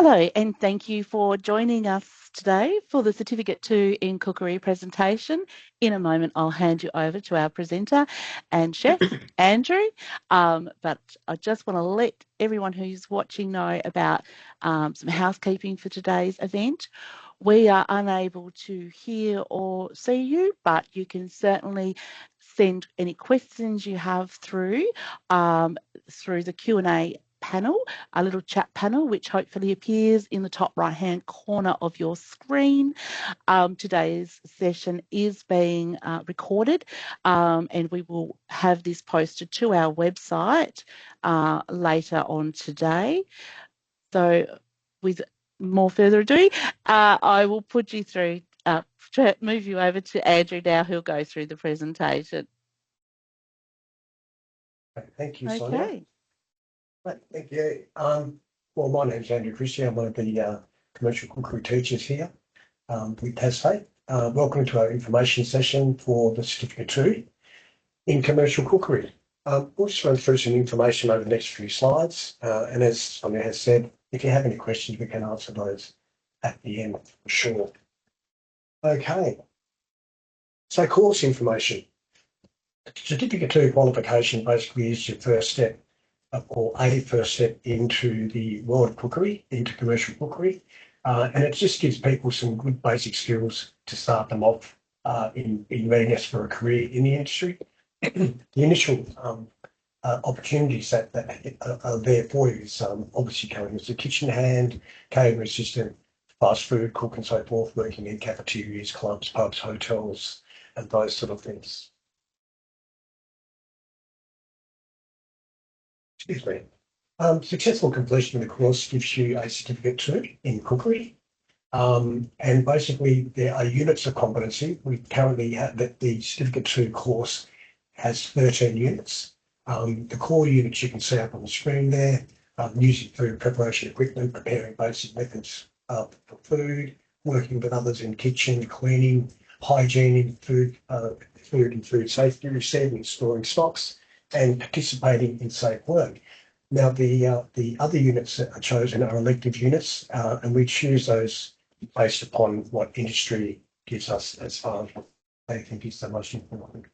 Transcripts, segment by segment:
Hello, and thank you for joining us today for the Certificate 2 in Cookery presentation. In a moment, I'll hand you over to our presenter and chef, Andrew. But I just want to let everyone who's watching know about some housekeeping for today's event. We are unable to hear or see you, but you can certainly send any questions you have through the Q&A panel, a little chat panel, which hopefully appears in the top right-hand corner of your screen. Today's session is being recorded, and we will have this posted to our website later on today. So with more further ado, I will put you through, move you over to Andrew now, who'll go through the presentation. Thank you, Sonia. Okay. Right, thank you. Well, my name's Andrew Christie. I'm one of the commercial cookery teachers here with TASFE. Welcome to our information session for the Certificate 2 in commercial cookery. We'll just run through some information over the next few slides. And as Sonia has said, if you have any questions, we can answer those at the end for sure. Okay. So course information. Certificate 2 qualification basically is your first step or a first step into the world of cookery, into commercial cookery. And it just gives people some good basic skills to start them off in readiness for a career in the industry. The initial opportunities that are there for you is obviously going as a kitchen hand, catering assistant, fast food cook and so forth, working in cafeterias, clubs, pubs, hotels, and those sort of things. Excuse me. Successful completion of the course gives you a Certificate 2 in cookery. And basically there are units of competency. We currently have the Certificate 2 course has 13 units. The core units you can see up on the screen there, using food preparation equipment, preparing basic methods for food, working with others in kitchen, cleaning, hygiene in food and food safety, receiving and storing stocks, and participating in safe work. Now, the other units that are chosen are elective units, and we choose those based upon what industry gives us as far as what they think is the most important.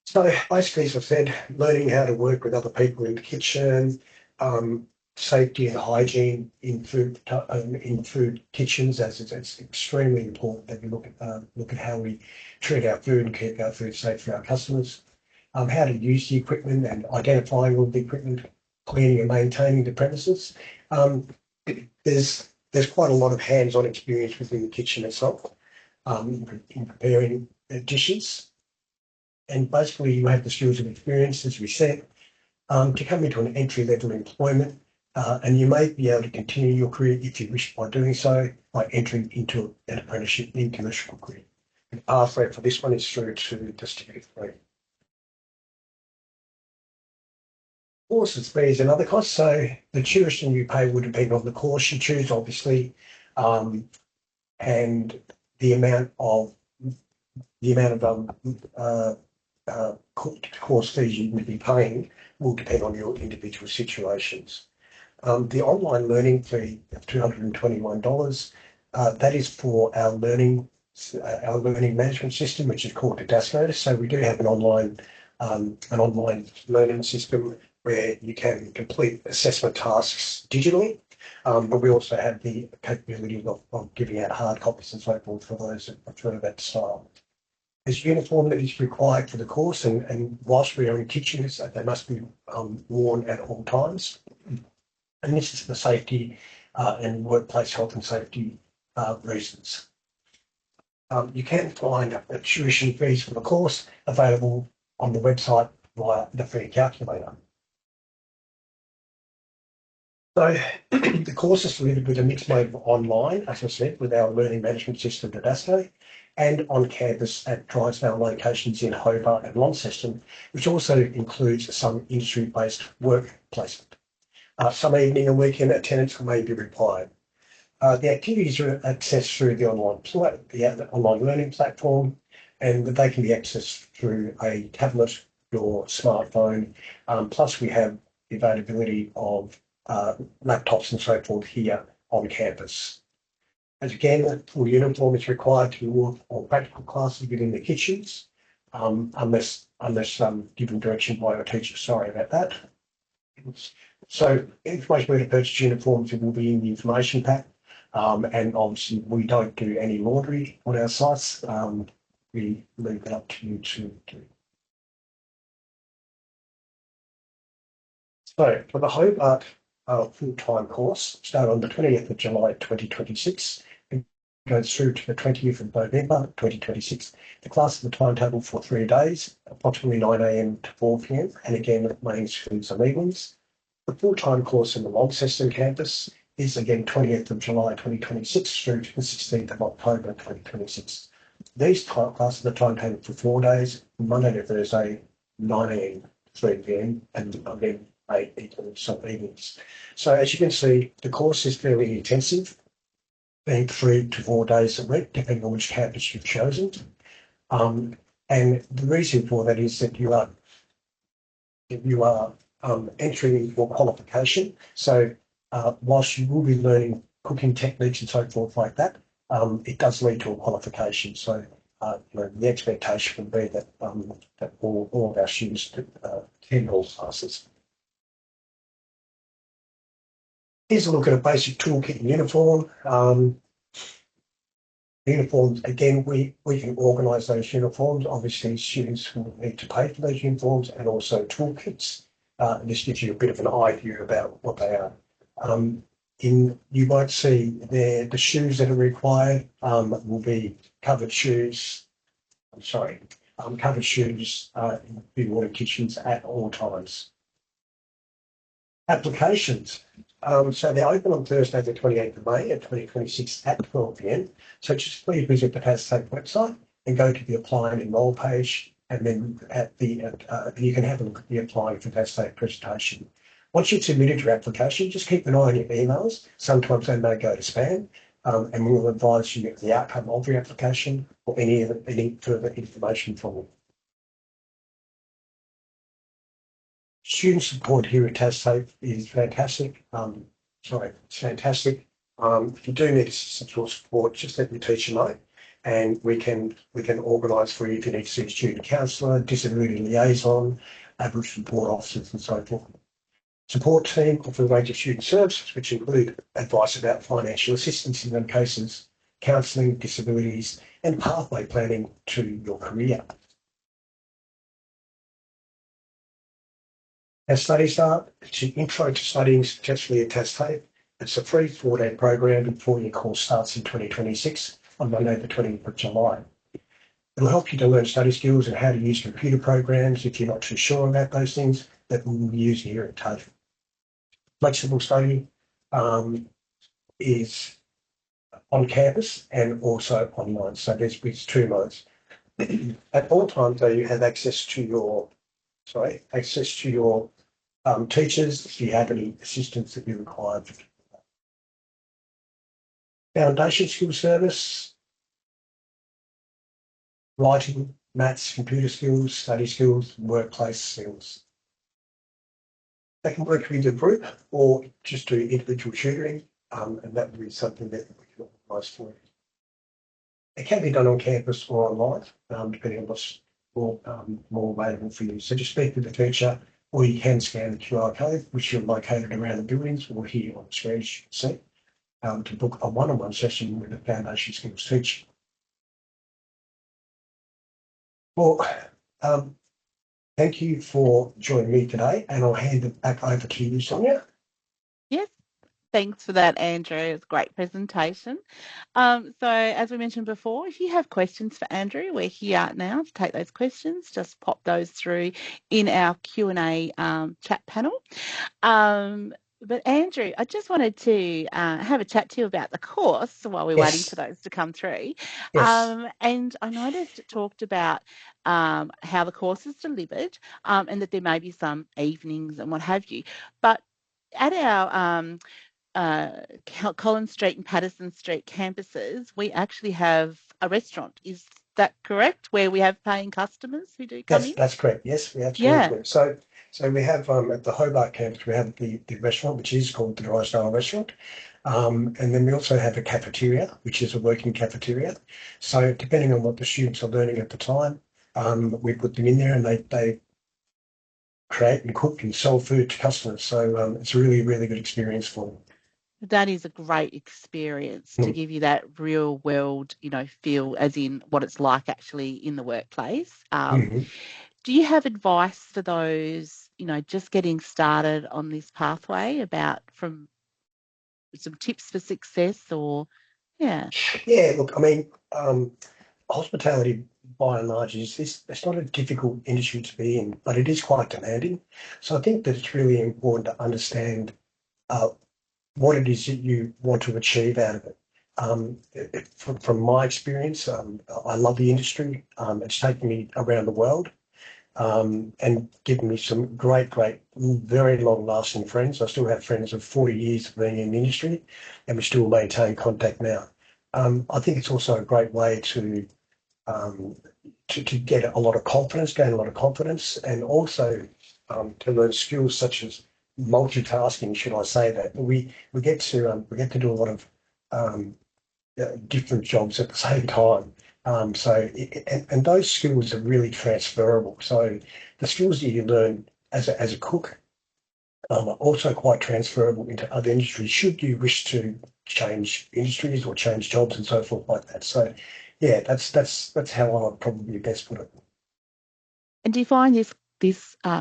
So basically, as I said, learning how to work with other people in the kitchen, safety and hygiene in food kitchens, as it's extremely important that we look at how we treat our food and keep our food safe for our customers. How to use the equipment and identifying all the equipment, cleaning and maintaining the premises. There's quite a lot of hands-on experience within the kitchen itself in preparing dishes. And basically you have the skills and experience, as we said, to come into an entry-level employment, and you may be able to continue your career if you wish by doing so, by entering into an apprenticeship in commercial cookery. The pathway for this one is through to the Certificate 3. Courses fees and other costs. So the tuition you pay will depend on the course you choose, obviously, and the amount of course fees you would be paying will depend on your individual situations. The online learning fee of $221, that is for our learning management system, which is called the DAS Notice. So we do have an online learning system where you can complete assessment tasks digitally, but we also have the capability of giving out hard copies and so forth for those that prefer that style. There's uniform that is required for the course, and whilst we are in kitchens, they must be worn at all times. And this is for safety and workplace health and safety reasons. You can find tuition fees for the course available on the website via the fee calculator. So the course is delivered with a mixed mode of online, as I said, with our learning management system at ASCO, and on campus at Drysdale locations in Hobart and Launceston, which also includes some industry-based work placement. Some evening and weekend attendance may be required. The activities are accessed through the online learning platform, and they can be accessed through a tablet or smartphone. Plus, we have the availability of laptops and so forth here on campus. As again, full uniform is required to work all practical classes within the kitchens, unless given direction by your teacher. Sorry about that. So information where to purchase uniforms will be in the information pack. And obviously we don't do any laundry on our sites. We leave that up to you to do. So for the Hobart full-time course, start on the 20th of July 2026 and goes through to the 20th of November 2026. The class is the timetable for 3 days, approximately 9 a.m. to 4 p.m. And again, mains, foods and evenings. The full-time course in the Launceston campus is again 20th of July 2026 through to the 16th of October 2026. These classes are the timetable for 4 days, Monday to Thursday, 9 a.m. to 3 p.m. and again 8 evenings. So as you can see, the course is fairly intensive, being 3 to 4 days a week, depending on which campus you've chosen. And the reason for that is that you are entering your qualification. So whilst you will be learning cooking techniques and so forth like that, it does lead to a qualification. So the expectation would be that that all of our students attend all classes. Here's a look at a basic toolkit and uniform. Uniforms, again, we can organise those uniforms. Obviously, students will need to pay for those uniforms and also toolkits. This gives you a bit of an idea about what they are. You might see there the shoes that are required will be covered shoes. Covered shoes in the water kitchens at all times. Applications. So they're open on Thursday, the 28th of May at 2026 at 12 p.m. So just please visit the TASFAC website and go to the apply and enrol page, and then you can have a look at the applying for TASFAC presentation. Once you've submitted your application, just keep an eye on your emails. Sometimes they may go to spam, and we will advise you of the outcome of your application or any further information from it. Student support here at TASFAC is fantastic. It's fantastic. If you do need assistance or support, just let the teacher know, and we can organise for you if you need to see a student counsellor, disability liaison, Aboriginal support officers, and so forth. Support team offer a range of student services, which include advice about financial assistance in some cases, counselling, disabilities, and pathway planning to your career. Our study start, it's an intro to studying successfully at TASFAC. It's a free 4-day program and 4-year course starts in 2026 on Monday the 20th of July. It'll help you to learn study skills and how to use computer programs if you're not too sure about those things that we will use here at TAFE. Flexible study is on campus and also online. So there's 2 modes. At all times, though, you have access to your teachers if you have any assistance that you require. Foundation skill service, writing, maths, computer skills, study skills, workplace skills. They can work with a group or just do individual tutoring, and that would be something that we can organise for you. It can be done on campus or online, depending on what's more available for you. So just speak with the teacher, or you can scan the QR code, which are located around the buildings or here on the screen, as you can see, to book a one-on-one session with a foundation skills teacher. Well, thank you for joining me today, and I'll hand it back over to you, Sonia. Yes. Thanks for that, Andrew. It's a great presentation. So as we mentioned before, if you have questions for Andrew, we're here now to take those questions. Just pop those through in our Q&A chat panel. But Andrew, I just wanted to have a chat to you about the course while we're waiting for those to come through. Yes. And I noticed it talked about how the course is delivered and that there may be some evenings and what have you. But at our Collins Street and Patterson Street campuses, we actually have a restaurant. Is that correct? Where we have paying customers who do come in? That's correct. Yes, we absolutely Yeah. do. So So we have at the Hobart campus, we have the restaurant, which is called the Drysdale Restaurant. And then we also have a cafeteria, which is a working cafeteria. So depending on what the students are learning at the time, we put them in there and they create and cook and sell food to customers. So it's a really, really good experience for them. That is a great experience to Mm. give you that real world, feel as in what it's like actually in the workplace. Mhm. Do you have advice for those, just getting started on this pathway about from some tips for success or, yeah. Yeah, look, I mean, hospitality by and large it's not a difficult industry to be in, but it is quite demanding. So I think that it's really important to understand uh, what it is that you want to achieve out of it. From my experience, I love the industry. It's taken me around the world and given me some great, great, very long-lasting friends. I still have friends of 40 years of being in the industry, and we still maintain contact now. I think it's also a great way um, to get a lot of confidence, gain a lot of confidence, and also to learn skills such as multitasking. Should I say that we get to do a lot of um, different jobs at the same time. And those skills are really transferable. So the skills that you learn as a cook are also quite transferable into other industries should you wish to change industries or change jobs and so forth like that. So yeah, that's how I would probably best put it. And do you find this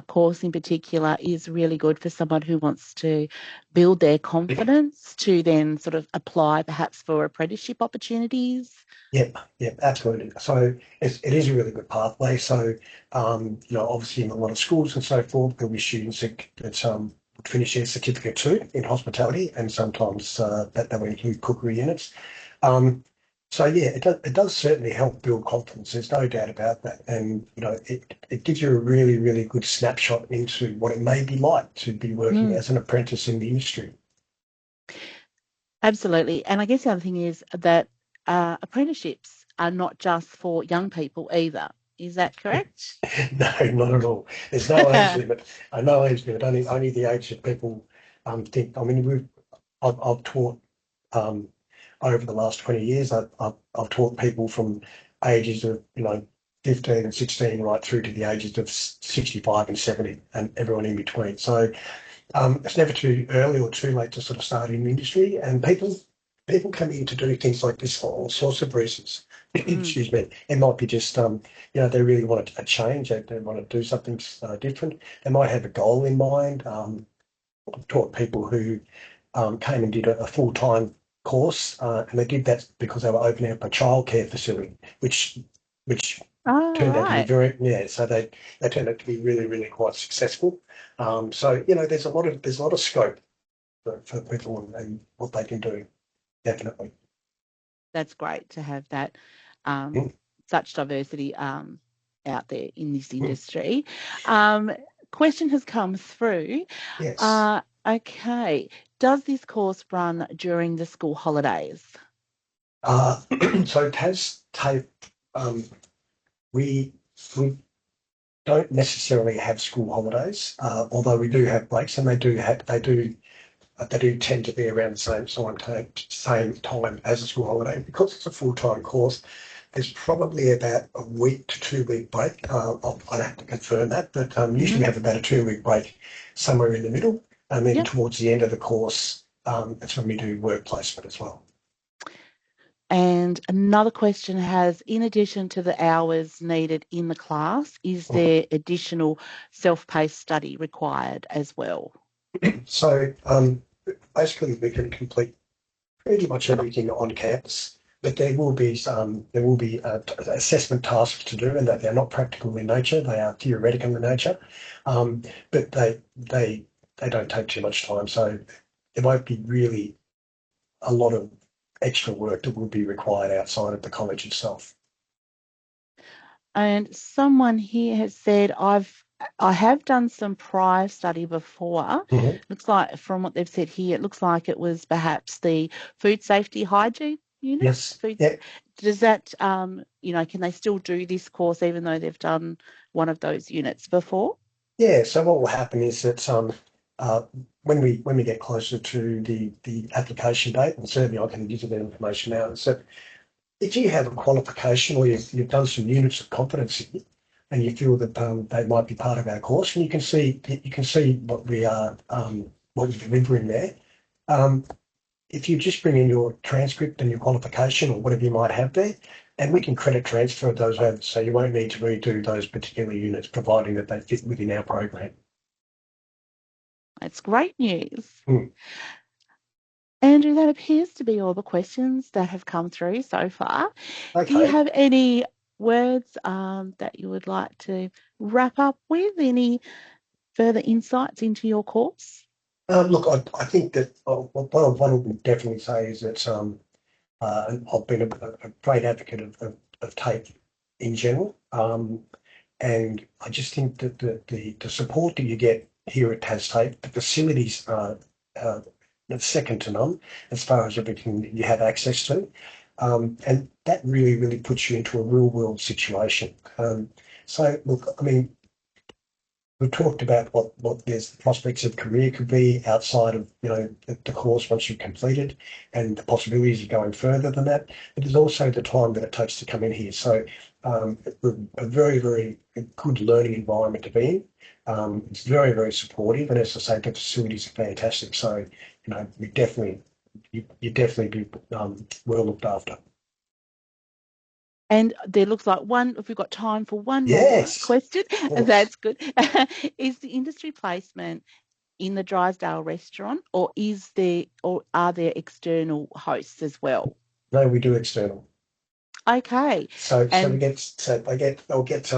course in particular is really good for someone who wants to build their confidence to then sort of apply perhaps for apprenticeship opportunities? Yep, yep, absolutely. So it is a really good pathway. So obviously in a lot of schools and so forth, there'll be students that finish their certificate too in hospitality, and sometimes that will include cookery units. Um, so yeah, it does certainly help build confidence. There's no doubt about that, and it gives you a really really good snapshot into what it may be like to be working Mm, as an apprentice in the industry. absolutely. And I guess the other thing is that apprenticeships are not just for young people either. Is that correct? No, not at all. There's no age limit. No age limit. Only the age that people think. I mean, I've taught um, over the last 20 years. I've taught people from ages of 15 and 16 right through to the ages of 65 and 70, and everyone in between. So it's never too early or too late to sort of start in the industry, and people come in to do things like this for all sorts of reasons. Mm. Excuse me. It might be just they really want a change. They want to do something different. They might have a goal in mind. I've taught people who came and did a full-time course, and they did that because they were opening up a childcare facility, which All turned out to be right. very, yeah, so they turned out to be really, really quite successful. So there's a lot of scope for people and what they can do, definitely. That's great to have that um, Mm, such diversity out there in this mm. industry. Um, Question has come through. Yes. Okay, does this course run during the school holidays? Uh, so TAS tape, um, we we don't necessarily have school holidays, although we do have breaks, and they do tend to be around the same time as a school holiday. Because it's a full-time course, there's probably about a week to 2 week break. I'd have to confirm that, but usually Hmm. we have about a 2 week break somewhere in the middle. And then Yep. towards the end of the course, that's when we do work placement as well. And another question has, in addition to the hours needed in the class, is Mhm. there additional self-paced study required as well? So basically, we can complete pretty much everything on campus, but there will be assessment tasks to do, and that they're not practical in nature; they are theoretical in nature. But they don't take too much time, so there won't be really a lot of extra work that will be required outside of the college itself. And someone here has said, I have done some prior study before. Mhm. Looks like from what they've said here, it looks like it was perhaps the food safety hygiene unit. Yes. Food, Yeah. does that, can they still do this course even though they've done one of those units before? Yeah, so what will happen is that uh, when we get closer to the application date, and certainly I can give you that information now, is that if you have a qualification or you've done some units of competency and you feel that they might be part of our course, and you can see what we're delivering there. Um, if you just bring in your transcript and your qualification or whatever you might have there, and we can credit transfer those over, so you won't need to redo those particular units, providing that they fit within our program. That's great news. Hmm. Andrew, that appears to be all the questions that have come through so far. Do you Okay. have any words that you would like to wrap up with? Any further insights into your course? Look, I think that what I would definitely say is that I've been a great advocate of TAFE in general. And I just think that the support that you get here at TAFE, the facilities are uh, second to none as far as everything that you have access to. And that really, really puts you into a real world situation. So, look, I mean, we talked about what there's the prospects of career could be outside of the course once you've completed, and the possibilities of going further than that. But there's also the time that it takes to come in here. So a very very good learning environment to be in. It's very very supportive, and as I say, the facilities are fantastic. So you definitely be well looked after. And there looks like one, if we've got time for one more Yes, question, of course. that's good. Is the industry placement in the Drysdale restaurant, or are there external hosts as well? No, we do external. Okay. So we And get so they'll get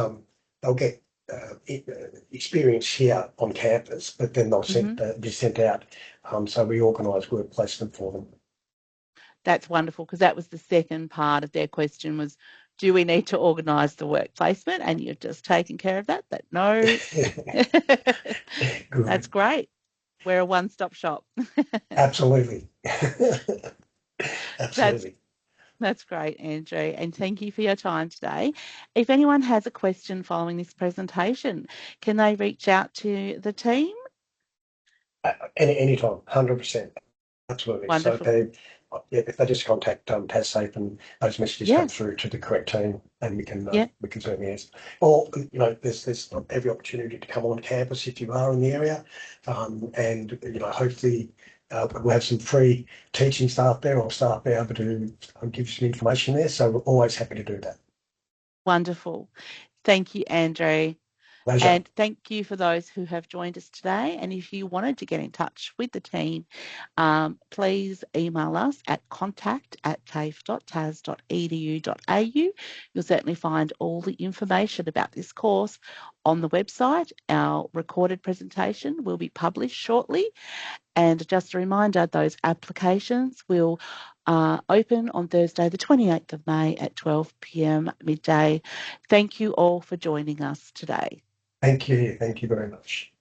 experience here on campus, but then mhm, be sent out. So we organise work placement for them. that's wonderful, because that was the second part of their question was, do we need to organise the work placement? And you've just taken care of that. That no. That's Good, great. We're a one-stop shop. absolutely, That's absolutely. That's great, Andrew, and thank you for your time today. If anyone has a question following this presentation, can they reach out to the team? Anytime, 100%. Absolutely. So Wonderful. yeah, if they just contact TasSafe and those messages come Yeah, through to the correct team, and yeah, we can certainly answer. Or there's every opportunity to come on campus if you are in the area, and hopefully we'll have some free teaching staff there or staff there able to give you some information there. So we're always happy to do that. wonderful. Thank you, Andrew. Pleasure. And thank you for those who have joined us today. And if you wanted to get in touch with the team, please email us at contact@tafe.tas.edu.au. You'll certainly find all the information about this course on the website. Our recorded presentation will be published shortly. And just a reminder, those applications will open on Thursday, the 28th of May at 12 p.m. midday. Thank you all for joining us today. Thank you. Thank you very much.